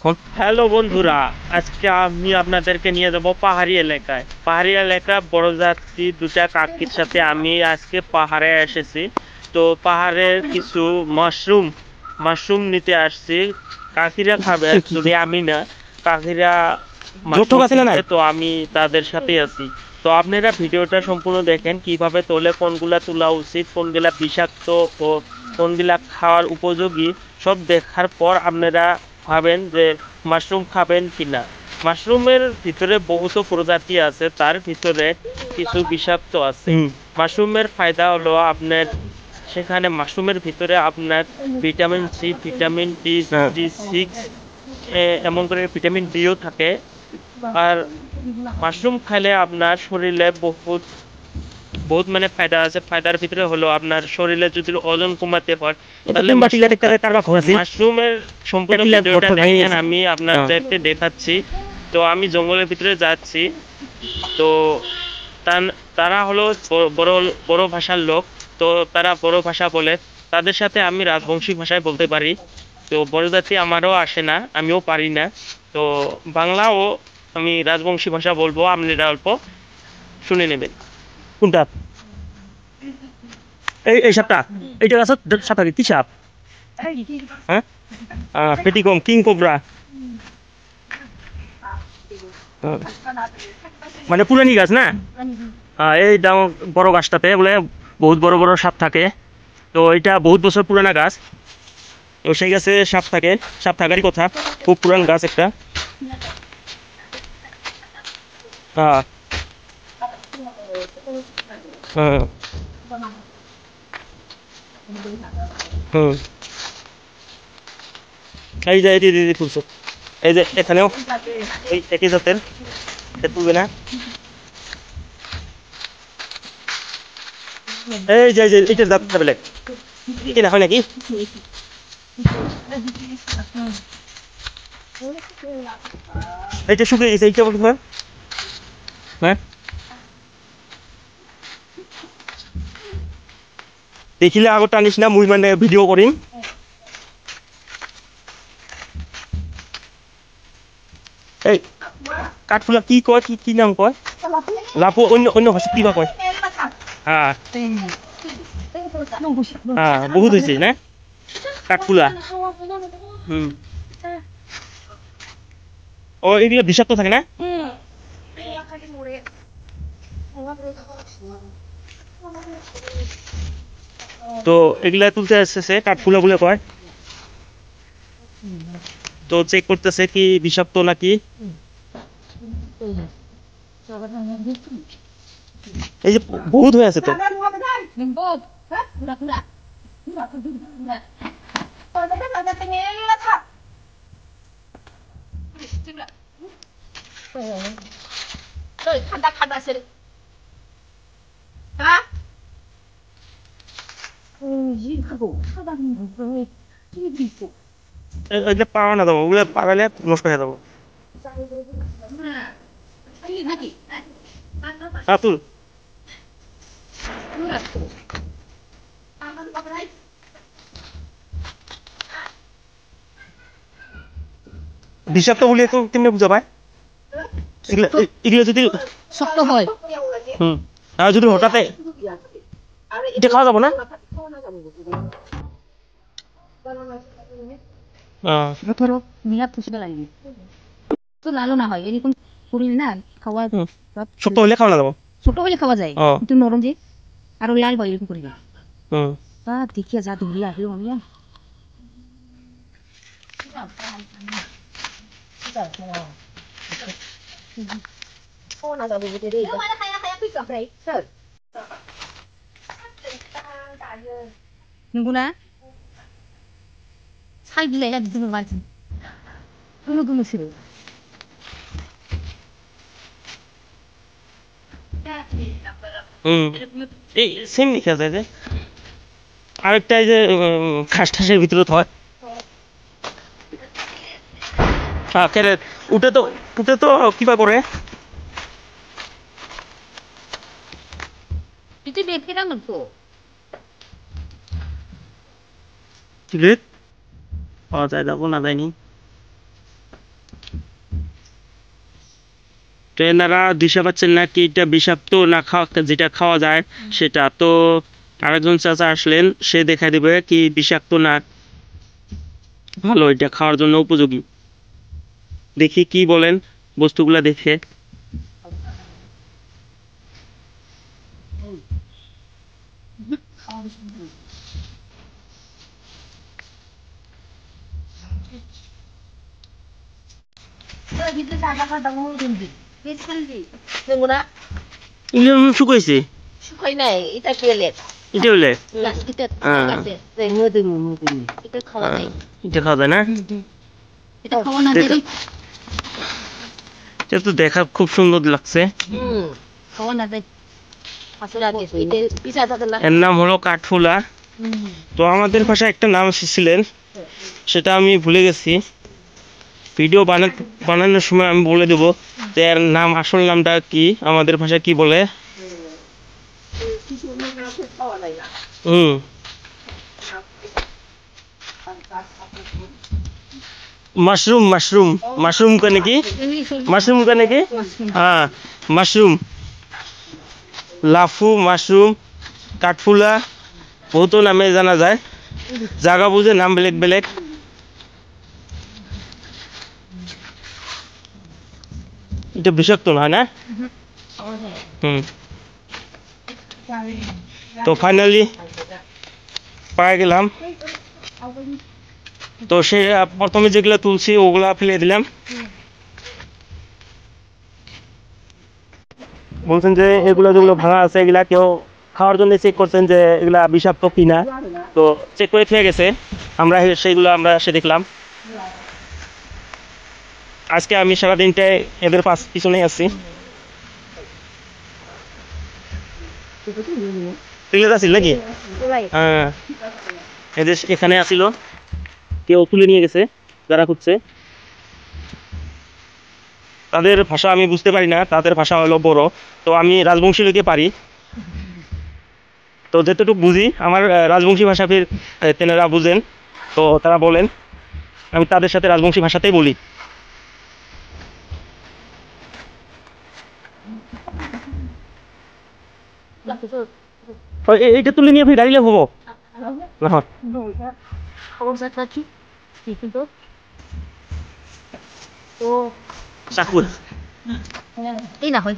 Hello বন্ধুরা, আজকে আমি আপনাদেরকে নিয়ে যাবো পাহাড়ি এলাকায়। পাহাড়ি এলাকা বড় যাত্রী দুটা কাকির সাথে আমি আজকে পাহাড়ে এসেছি। তো পাহাড়ের কিছু মাশরুম নিতে আসছি। কাকিরা খাবে অ্যাকচুয়ালি, আমি না। কাকিরা তো আমি তাদের সাথে আছি। তো আপনারা ভিডিওটা সম্পূর্ণ দেখেন, কিভাবে তোলে, কোনগুলা তোলা উচিত, কোনগুলা বিষাক্ত ও কোনগুলা খাওয়ার উপযোগী, সব দেখার পর আপনারা ভাবেন যে মাশরুম খাবেন কিনা। মাশরুমের ভিতরে বহুত প্রজাতি আছে, তার ভিতরে কিছু বিষাক্ত আছে। মাশরুমের ফায়দা হলো আপনার, সেখানে মাশরুমের ভিতরে আপনার ভিটামিন সি, ভিটামিন ডি6, এমন করে ভিটামিন ডিও থাকে। আর মাশরুম খাইলে আপনার শরীরে বহুত বহুত মানে ফায়দা আছে। ফায়দার ভিতরে হলো আপনার শরীরে যদি ওজন কমাতে হয় তাহলে মাশরুমের সম্পূর্ণ ভিডিওটা দেখেন, আমি আপনাদেরকে দেখাচ্ছি। তো আমি জঙ্গলের ভিতরে যাচ্ছি। তো তারা হলো বড় বড় ভাষার লোক। তো তারা বড় ভাষা বলে, তাদের সাথে আমি রাজবংশী ভাষায় বলতে পারি। তো বড় জাতি আমারও আসে না, আমিও পারি না। তো বাংলাও আমি রাজবংশী ভাষা বলবো, আপনারা অল্প শুনে নেবেন। কোনটা? এই সাপটা, এইটা আছে সাপটা কি সাপ? হ্যাঁ, পেটিকম, কিং কোবরা, মানে পুরানি গাছ না? এই বড় গাছটাতে বলে বহুত বড় বড় সাপ থাকে। তো এটা বহুত বছর পুরানা গাছ। তো সেই গাছে সাপ থাকে, সাপ থাকারই কথা, খুব পুরান গাছ একটা। হ্যাঁ হ্যাঁ হুম, এই যে দিদি তুলছো, এই যে এখানেও এই একই জাতের, এটা তুলবে না। এই যে এইটার জাত বেলেগ, এটা হয় নাকি? এইটা শুকিয়ে গেছে, এইটা বলতে হ্যাঁ, দেখিলে আগত টানিস না, মুই মানে ভিডিও কৰিম। এই কাঠফুলা কি কয়, কি নাম কয়? লাপু, অন্য ভাষাত কিবা কয়। হ্যাঁ হ্যাঁ, বহুত হয়েছে না কাঠফুলা। ও এগুলো বিষাক্ত থাকে না? তো এগুলা তুলতে আসতেছে, কাঠফুলা বলে কয়। তো চেক করতেছে কি বিষাক্ত নাকি। এই যে বহুত হয়ে আছে তো। এগুলো পাওয়া না যাবো, ওগুলো পাগালে নষ্ট হয়ে যাবো। তুল। বিষাক্ত বলে তো কেমনে বুঝা পায়? এগুলো যদি শক্ত হয়, আর যদি হঠাৎ এটা খাওয়া যাবো না? ধরো নিরাপ খুশিটা লাগবে তো লালো না হয় এরকম করিল না খাওয়া। শক্ত হলে খাওয়া না যাবো, ছোট হলে খাওয়া যায় কিন্তু নরম যে আরো লাল হয় এরকম করিবা। তা দেখিয়া যা দৌড়িয়ে আসলো আমি না ছাই দিলে একদম বাড়ছে কোনো ছিল। এই সেম লিখা যায় যে আরেকটা, এই যে খাস ঠাসের ভিতরে হয়। উঠে তো কিবা করে সিগারেট পাওয়া যায়, যাবো না যায়নি। তো এনারা দিশা পাচ্ছেন না কি এটা বিষাক্ত না খাওয়া, যেটা খাওয়া যায় সেটা। তো আরেকজন চাচা আসলেন, সে দেখা দেবে কি বিষাক্ত না ভালো, এটা খাওয়ার জন্য উপযোগী। দেখি কি বলেন বস্তুগুলা দেখে। শুকাইছে শুকাই নাই, এটা পেলে এটা হলে এটা খাওয়া যায়। এটা খাওয়া যায় না? এটা খাওয়া না দিলে এটা তো দেখা খুব সুন্দর লাগছে। খাওয়া না যায়। আসলে এটা পিছা থাকে না। এর নাম হলো কাঠফুলা। তো আমাদের ভাষায় একটা নাম এসেছিলেন, সেটা আমি ভুলে গেছি। ভিডিও বানানোর সময় আমি বলে দেবো যে এর নাম, আসল নামটা কি, আমাদের ভাষায় কি বলে। মাশরুম মাশরুম মাশরুম কানে কি, মাশরুম কানে কি, হ্যাঁ মাশরুম, লাফু, মাশরুম, কাঠফুলা, বহুত নামে জানা যায়, জায়গা বুঝে নাম বেলেগ বেলেগ। এটা বিষাক্ত নয় না? তো ফাইনালি পাই গেলাম। তো সে প্রথমে যেগুলা তুলছি ওগুলা ফেলে দিলাম। বলছেন যে এগুলো যেগুলো ভাঙা আছে এগুলা কেউ খাওয়ার জন্য চেক করছেন যে এগুলা বিষাক্ত কিনা, তো চেক করে খেয়ে গেছে। আমরা সেইগুলো আমরা এসে দেখলাম। আজকে আমি সারাদিনটায় এদের পিছনেই আছি। আছিল নাকি? হ্যাঁ, এদের এখানে আসিল, কেউ তুলে নিয়ে গেছে যারা খুঁজছে। তাদের ভাষা আমি বুঝতে পারি না, তাদের ভাষা হলো বড়। তো আমি রাজবংশী লোকে পারি, তো যেতটুকু বুঝি আমার রাজবংশী ভাষা ফির তেনারা বুঝেন, তো তারা বলেন, আমি তাদের সাথে রাজবংশী ভাষাতেই বলি। এইটা তুলে নিয়ে ফির গাড়িলে হবো না? চাকুর এই না হয়